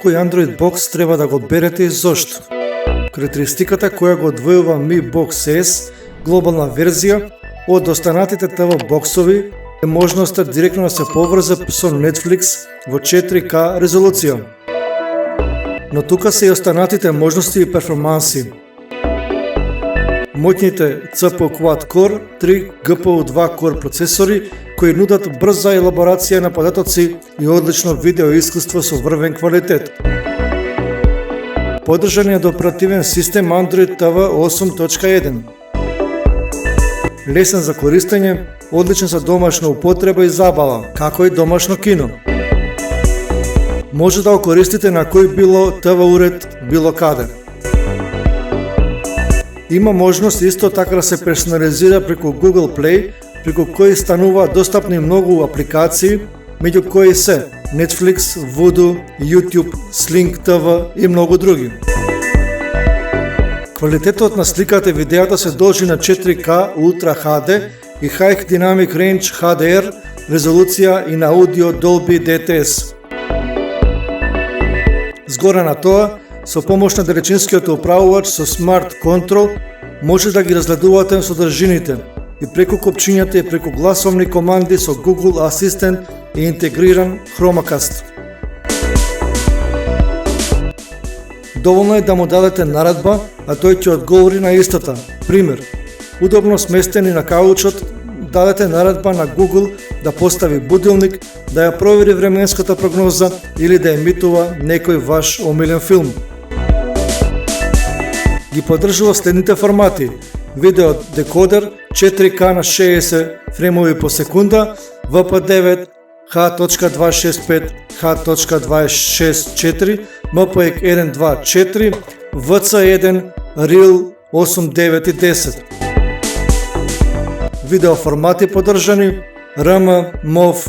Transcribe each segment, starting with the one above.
кој Android Box треба да го одберете и зошто. Карактеристиката која го одвојува Mi Box S, глобална верзија, од останатите TV боксови е можноста директно да се поврзе со Netflix во 4K резолуција. Но тука се и останатите можности и перформанси. Моќните CPU Quad-Core 3 GPU2 Core процесори кои нудат брза елаборација на податоци и одлично видео искуство со врвен квалитет. Поддржаниот оперативен систем Android TV 8.1. Лесен за користење, одличен за домашна употреба и забава, како и домашно кино. Може да го користите на кој било ТВ уред, било каде. Има можност исто така да се персонализира преку Google Play, преку кој стануваат достапни многу апликации, меѓу кои се Netflix, Vudu, YouTube, Sling TV и многу други. Квалитетот на сликата и видеото се должи на 4K Ultra HD и High Dynamic Range HDR резолуција и на аудио Dolby DTS. Згоре на тоа, со помош на далечинскиот управувач со Smart Control може да ги разгледувате содржините и преку копчињата и преку гласовни команди со Google Assistant и интегриран Chromecast. Доволно е да му дадете наредба, а тој ќе одговори на истата. Пример, удобно сместени на каучот, дадете наредба на Google да постави будилник, да ја провери временската прогноза или да емитува некој ваш омилен филм. Ги поддржува следните формати: видео декодер 4K на 60 фремови по секунда, VP9, H.265, H.264, MPEG 1.2.4, VC1, REAL 8, 9 и 10. Видео формати поддржани: RM, MOV,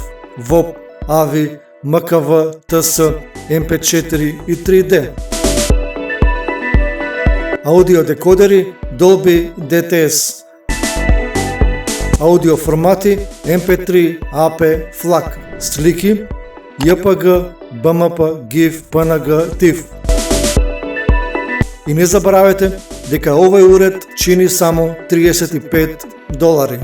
VOP, AVI, MKV, TS, MP4 и 3D. Аудио декодери Dolby DTS. Аудио формати MP3, AP, FLAC. Слики JPG, BMP, GIF, PNG, TIFF. И не забравяйте дека овој уред чини само $35.